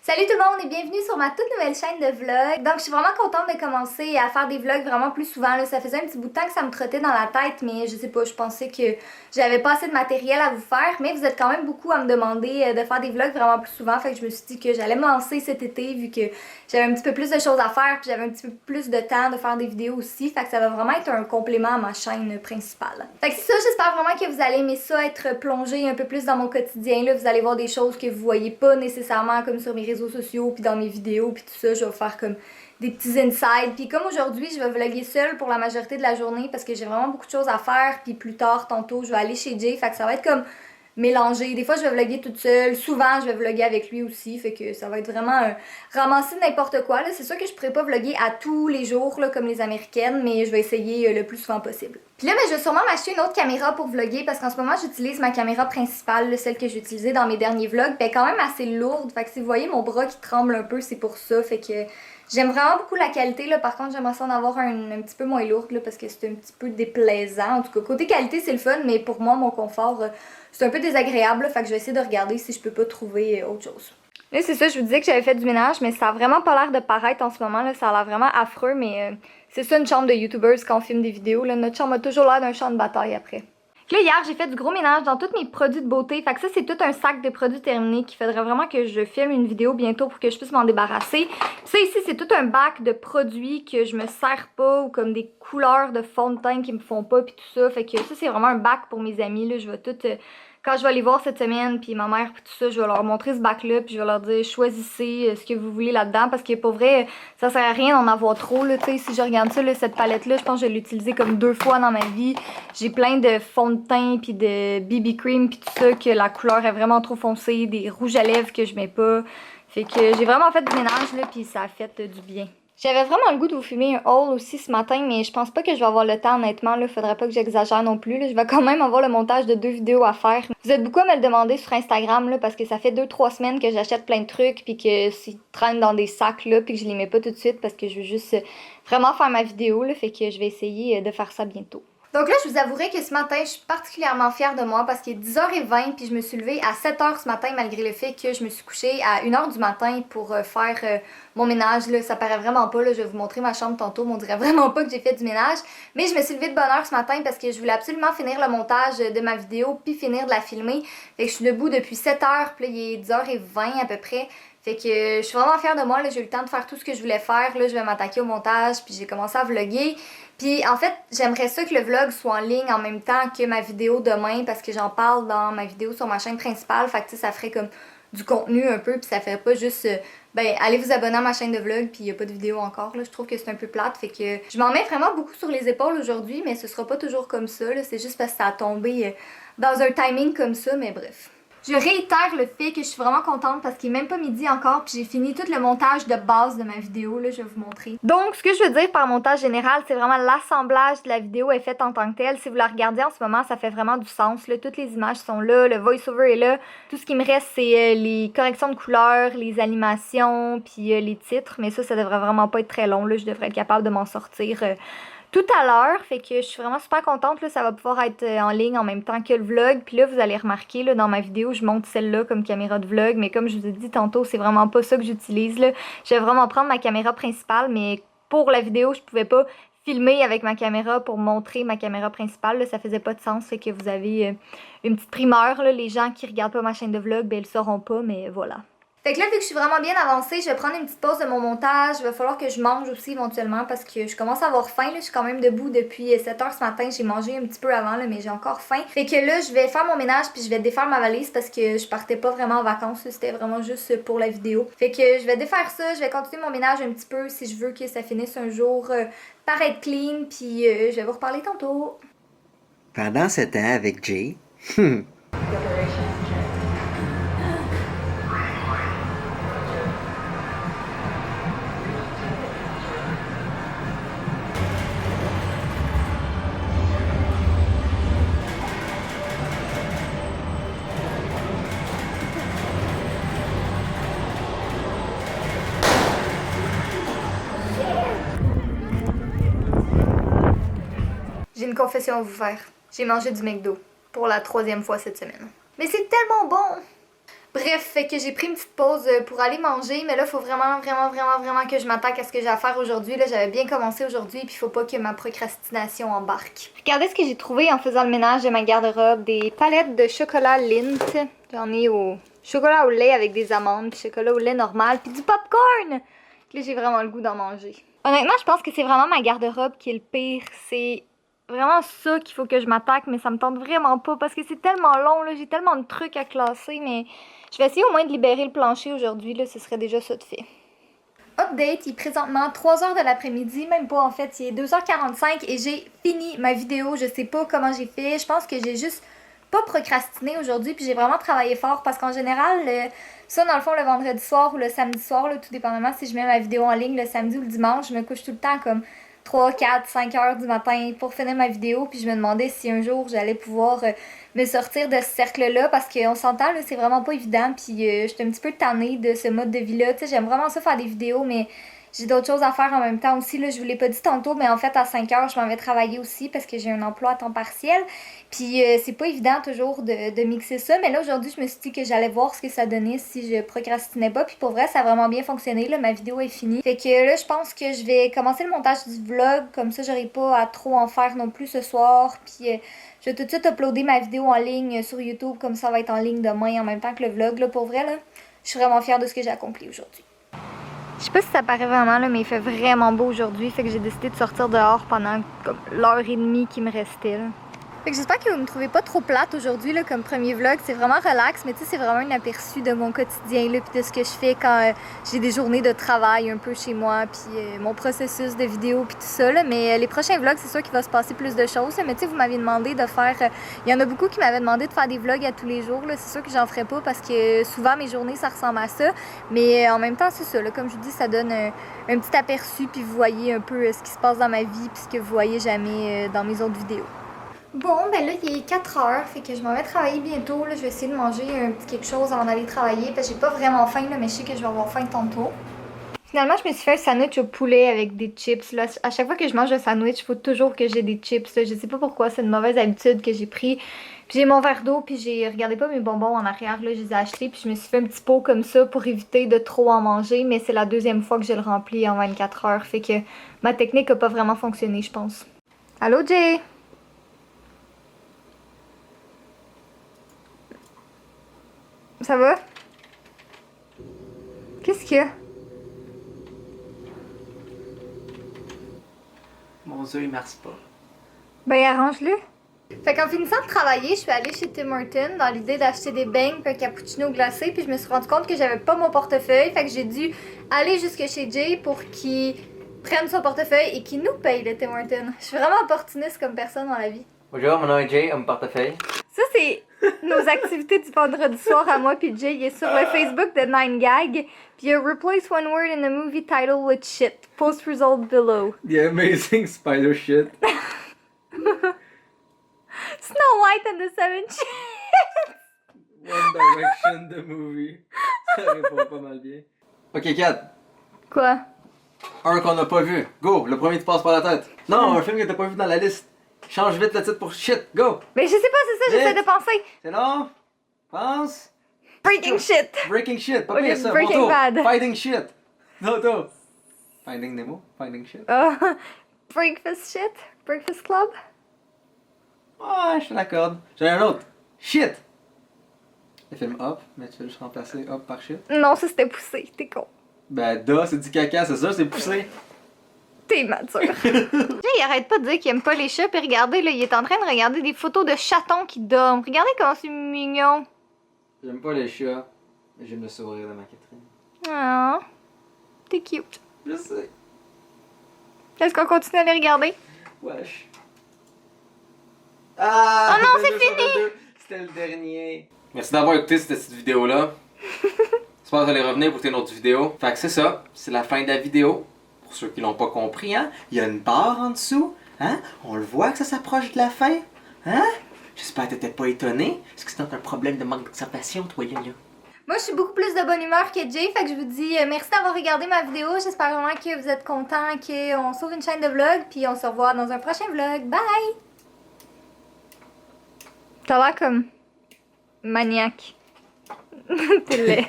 Salut tout le monde et bienvenue sur ma toute nouvelle chaîne de vlog. Donc je suis vraiment contente de commencer à faire des vlogs vraiment plus souvent. Là. Ça faisait un petit bout de temps que ça me trottait dans la tête, mais je sais pas, je pensais que j'avais pas assez de matériel à vous faire. Mais vous êtes quand même beaucoup à me demander de faire des vlogs vraiment plus souvent. Fait que je me suis dit que j'allais me lancer cet été vu que j'avais un petit peu plus de choses à faire puis j'avais un petit peu plus de temps de faire des vidéos aussi. Fait que ça va vraiment être un complément à ma chaîne principale. Fait que c'est ça, j'espère vraiment que vous allez aimer ça, être plongé un peu plus dans mon quotidien. Là, vous allez voir des choses que vous voyez pas nécessairement comme sur mes réseaux sociaux puis dans mes vidéos puis tout ça, je vais faire comme des petits insides. Puis comme aujourd'hui, je vais vlogger seule pour la majorité de la journée parce que j'ai vraiment beaucoup de choses à faire. Puis plus tard, tantôt, je vais aller chez Jay. Fait que ça va être comme mélangé. Des fois, je vais vlogger toute seule. Souvent, je vais vlogger avec lui aussi. Fait que ça va être vraiment ramasser n'importe quoi. C'est sûr que je pourrais pas vlogger à tous les jours là, comme les Américaines, mais je vais essayer le plus souvent possible. Puis là, je vais sûrement m'acheter une autre caméra pour vlogger parce qu'en ce moment, j'utilise ma caméra principale, là, celle que j'ai utilisée dans mes derniers vlogs. Ben, quand même assez lourde. Fait que si vous voyez mon bras qui tremble un peu, c'est pour ça. Fait que j'aime vraiment beaucoup la qualité. Là. Par contre, j'aimerais ça en avoir un petit peu moins lourde là, parce que c'est un petit peu déplaisant. En tout cas, côté qualité, c'est le fun, mais pour moi, mon confort, c'est un peu désagréable. Là, fait que je vais essayer de regarder si je peux pas trouver autre chose. Là, c'est ça, je vous disais que j'avais fait du ménage, mais ça a vraiment pas l'air de paraître en ce moment. Là. Ça a l'air vraiment affreux, mais c'est ça une chambre de YouTubers quand on filme des vidéos. Là. Notre chambre a toujours l'air d'un champ de bataille après. Là, hier, j'ai fait du gros ménage dans tous mes produits de beauté. Fait que ça, c'est tout un sac de produits terminés qu'il faudrait vraiment que je filme une vidéo bientôt pour que je puisse m'en débarrasser. Ça, ici, c'est tout un bac de produits que je me sers pas ou comme des couleurs de fond de teint qui me font pas puis tout ça. Fait que ça, c'est vraiment un bac pour mes amis. Là. Je vais tout... Quand je vais les voir cette semaine, puis ma mère, puis tout ça, je vais leur montrer ce bac-là, puis je vais leur dire choisissez ce que vous voulez là-dedans, parce que pour vrai, ça sert à rien d'en avoir trop, là, tu sais, si je regarde ça, là, cette palette-là, je pense que je l'ai utilisée comme 2 fois dans ma vie. J'ai plein de fond de teint, puis de BB cream, puis tout ça, que la couleur est vraiment trop foncée, des rouges à lèvres que je mets pas. Fait que j'ai vraiment fait du ménage, là, puis ça a fait du bien. J'avais vraiment le goût de vous filmer un haul aussi ce matin, mais je pense pas que je vais avoir le temps, honnêtement. Là, faudrait pas que j'exagère non plus. Là. Je vais quand même avoir le montage de 2 vidéos à faire. Vous êtes beaucoup à me le demander sur Instagram, là, parce que ça fait 2-3 semaines que j'achète plein de trucs, puis que s'ils traînent dans des sacs, là, puis que je les mets pas tout de suite, parce que je veux juste vraiment faire ma vidéo, là, fait que je vais essayer de faire ça bientôt. Donc là, je vous avouerai que ce matin, je suis particulièrement fière de moi parce qu'il est 10h20 puis je me suis levée à 7h ce matin malgré le fait que je me suis couchée à 1h du matin pour faire mon ménage. Là. Ça paraît vraiment pas, là. Je vais vous montrer ma chambre tantôt, mais on dirait vraiment pas que j'ai fait du ménage. Mais je me suis levée de bonne heure ce matin parce que je voulais absolument finir le montage de ma vidéo puis finir de la filmer. Fait que je suis debout depuis 7h, puis là, il est 10h20 à peu près. Fait que je suis vraiment fière de moi, là, j'ai eu le temps de faire tout ce que je voulais faire, là, je vais m'attaquer au montage, puis j'ai commencé à vlogger. Puis en fait, j'aimerais ça que le vlog soit en ligne en même temps que ma vidéo demain, parce que j'en parle dans ma vidéo sur ma chaîne principale, fait que ça ferait comme du contenu un peu, puis ça ferait pas juste, allez vous abonner à ma chaîne de vlog, puis il y a pas de vidéo encore, là, je trouve que c'est un peu plate, fait que je m'en mets vraiment beaucoup sur les épaules aujourd'hui, mais ce sera pas toujours comme ça, là, c'est juste parce que ça a tombé dans un timing comme ça, mais bref. Je réitère le fait que je suis vraiment contente parce qu'il est même pas midi encore puis j'ai fini tout le montage de base de ma vidéo, là je vais vous montrer. Donc ce que je veux dire par montage général, c'est vraiment l'assemblage de la vidéo est fait en tant que tel. Si vous la regardez en ce moment, ça fait vraiment du sens, là. Toutes les images sont là, le voice-over est là. Tout ce qui me reste, c'est les corrections de couleurs, les animations puis les titres, mais ça devrait vraiment pas être très long, là. Je devrais être capable de m'en sortir tout à l'heure, fait que je suis vraiment super contente, là, ça va pouvoir être en ligne en même temps que le vlog, puis là vous allez remarquer, là, dans ma vidéo, je monte celle-là comme caméra de vlog, mais comme je vous ai dit tantôt, c'est vraiment pas ça que j'utilise, là. Je vais vraiment prendre ma caméra principale, mais pour la vidéo, je pouvais pas filmer avec ma caméra pour montrer ma caméra principale, là, ça faisait pas de sens, fait que vous avez une petite primeur, là, les gens qui regardent pas ma chaîne de vlog, ben ils le sauront pas, mais voilà. Fait que là, vu que je suis vraiment bien avancée, je vais prendre une petite pause de mon montage. Il va falloir que je mange aussi éventuellement parce que je commence à avoir faim. Là. Je suis quand même debout depuis 7h ce matin. J'ai mangé un petit peu avant, là, mais j'ai encore faim. Fait que là, je vais faire mon ménage puis je vais défaire ma valise parce que je partais pas vraiment en vacances. C'était vraiment juste pour la vidéo. Fait que je vais défaire ça. Je vais continuer mon ménage un petit peu si je veux que ça finisse un jour par être clean. Puis je vais vous reparler tantôt. Pendant ce temps avec Jay, J'ai une confession à vous faire. J'ai mangé du McDo pour la 3e fois cette semaine. Mais c'est tellement bon! Bref, fait que j'ai pris une petite pause pour aller manger, mais là, il faut vraiment que je m'attaque à ce que j'ai à faire aujourd'hui. Là, j'avais bien commencé aujourd'hui, puis il faut pas que ma procrastination embarque. Regardez ce que j'ai trouvé en faisant le ménage de ma garde-robe. Des palettes de chocolat Lindt. J'en ai au chocolat au lait avec des amandes, puis chocolat au lait normal, puis du popcorn! Puis là, j'ai vraiment le goût d'en manger. Honnêtement, je pense que c'est vraiment ma garde-robe qui est le pire. C'est vraiment ça qu'il faut que je m'attaque, mais ça me tente vraiment pas parce que c'est tellement long, là. J'ai tellement de trucs à classer, mais je vais essayer au moins de libérer le plancher aujourd'hui, là. Ce serait déjà ça de fait. Update, il est présentement 3h de l'après-midi, même pas en fait, il est 2h45 et j'ai fini ma vidéo. Je sais pas comment j'ai fait, je pense que j'ai juste pas procrastiné aujourd'hui, puis j'ai vraiment travaillé fort parce qu'en général, ça dans le fond le vendredi soir ou le samedi soir, là, tout dépendamment si je mets ma vidéo en ligne le samedi ou le dimanche, je me couche tout le temps comme 3, 4, 5 heures du matin pour finir ma vidéo, puis je me demandais si un jour j'allais pouvoir me sortir de ce cercle-là parce qu'on s'entend, là, c'est vraiment pas évident, puis j'étais un petit peu tannée de ce mode de vie-là. Tu sais, j'aime vraiment ça faire des vidéos, mais j'ai d'autres choses à faire en même temps aussi. Là, je vous l'ai pas dit tantôt, mais en fait, à 5 heures, je m'en vais travailler aussi parce que j'ai un emploi à temps partiel. Puis c'est pas évident toujours de mixer ça. Mais là, aujourd'hui, je me suis dit que j'allais voir ce que ça donnait si je procrastinais pas. Puis pour vrai, ça a vraiment bien fonctionné. Là, ma vidéo est finie. Fait que là, je pense que je vais commencer le montage du vlog. Comme ça, j'aurai pas à trop en faire non plus ce soir. Puis je vais tout de suite uploader ma vidéo en ligne sur YouTube. Comme ça va être en ligne demain en même temps que le vlog. Là, pour vrai, là, je suis vraiment fière de ce que j'ai accompli aujourd'hui. Je sais pas si ça paraît vraiment là, mais il fait vraiment beau aujourd'hui, fait que j'ai décidé de sortir dehors pendant comme l'heure et demie qui me restait là. Fait que j'espère que vous me trouvez pas trop plate aujourd'hui là, comme premier vlog, c'est vraiment relax, mais tu sais c'est vraiment un aperçu de mon quotidien là, puis de ce que je fais quand j'ai des journées de travail un peu chez moi, puis mon processus de vidéo puis tout ça là. Mais les prochains vlogs, c'est sûr qu'il va se passer plus de choses là, mais tu sais vous m'aviez demandé de faire, il y en a beaucoup qui m'avaient demandé de faire des vlogs à tous les jours là, c'est sûr que j'en ferai pas parce que souvent mes journées ça ressemble à ça, mais en même temps c'est ça là, comme je vous dis ça donne un petit aperçu puis vous voyez un peu ce qui se passe dans ma vie puis ce que vous voyez jamais dans mes autres vidéos. Bon, ben là, il est 4 heures, fait que je m'en vais travailler bientôt. Là, je vais essayer de manger un petit quelque chose avant d'aller travailler, parce que j'ai pas vraiment faim, là, mais je sais que je vais avoir faim tantôt. Finalement, je me suis fait un sandwich au poulet avec des chips. Là. À chaque fois que je mange un sandwich, il faut toujours que j'ai des chips. Là. Je sais pas pourquoi, c'est une mauvaise habitude que j'ai pris. Puis j'ai mon verre d'eau, puis j'ai regardé pas mes bonbons en arrière, là, je les ai achetés, puis je me suis fait un petit pot comme ça pour éviter de trop en manger, mais c'est la deuxième fois que je le remplis en 24 heures, fait que ma technique a pas vraiment fonctionné, je pense. Allô, Jay? Ça va? Qu'est-ce qu'il y a? Mon œuf, il marche pas. Ben, arrange-le. Fait qu'en finissant de travailler, je suis allée chez Tim Hortons dans l'idée d'acheter des beignes et un cappuccino glacé, puis je me suis rendu compte que j'avais pas mon portefeuille, fait que j'ai dû aller jusque chez Jay pour qu'il prenne son portefeuille et qu'il nous paye le Tim Hortons. Je suis vraiment opportuniste comme personne dans la vie. Bonjour, mon nom est Jay, mon portefeuille. Ça, c'est nos activités du vendredi soir à moi puis Jay. Il est sur le Facebook de 9gag. Puis il y a Replace one word in the movie title with shit. Post result below. The Amazing Spider Shit. Snow White and the Seven Shits. One Direction, the movie. Ça répond pas mal bien. Ok, Kat. Quoi? Un qu'on n'a pas vu. Go, le premier qui te passe par la tête. Non, un film que t'as pas vu dans la liste. Change vite le titre pour shit. Go. Mais je sais pas, c'est ça, j'essaie de penser. C'est long. Pense. Breaking shit. Breaking shit. Pas Au lieu pire de ça. Breaking Moto. Bad. Fighting shit. Noto. Finding Nemo. Finding shit. Breakfast shit. Breakfast club. Ouais, je te l'accorde. J'en ai un autre. Shit. Le film Up, mais tu veux juste remplacer Up par shit. Non, ça c'était poussé. T'es con. Ben, da, c'est du caca, c'est ça, c'est poussé. T'es mature. Jay, il arrête pas de dire qu'il aime pas les chats, puis regardez, là, il est en train de regarder des photos de chatons qui dorment. Regardez comment c'est mignon. J'aime pas les chats, mais j'aime le sourire de ma Catherine. Ah, t'es cute. Je sais. Est-ce qu'on continue à les regarder? Wesh. Ah! Oh non, c'est 22 sur fini! 22. C'était le dernier. Merci d'avoir écouté cette petite vidéo-là. J'espère que vous allez revenir pour une autre vidéo. Fait que c'est ça, c'est la fin de la vidéo. Pour ceux qui l'ont pas compris, hein, il y a une barre en dessous, hein, on le voit que ça s'approche de la fin, hein. J'espère que t'étais pas étonné. Est-ce que c'est un problème de manque d'observation, toi, Yo-Yo? Moi, je suis beaucoup plus de bonne humeur que Jay, fait que je vous dis merci d'avoir regardé ma vidéo. J'espère vraiment que vous êtes contents, qu'on sauve une chaîne de vlog, puis on se revoit dans un prochain vlog. Bye! T'as l'air comme maniaque. T'es laid.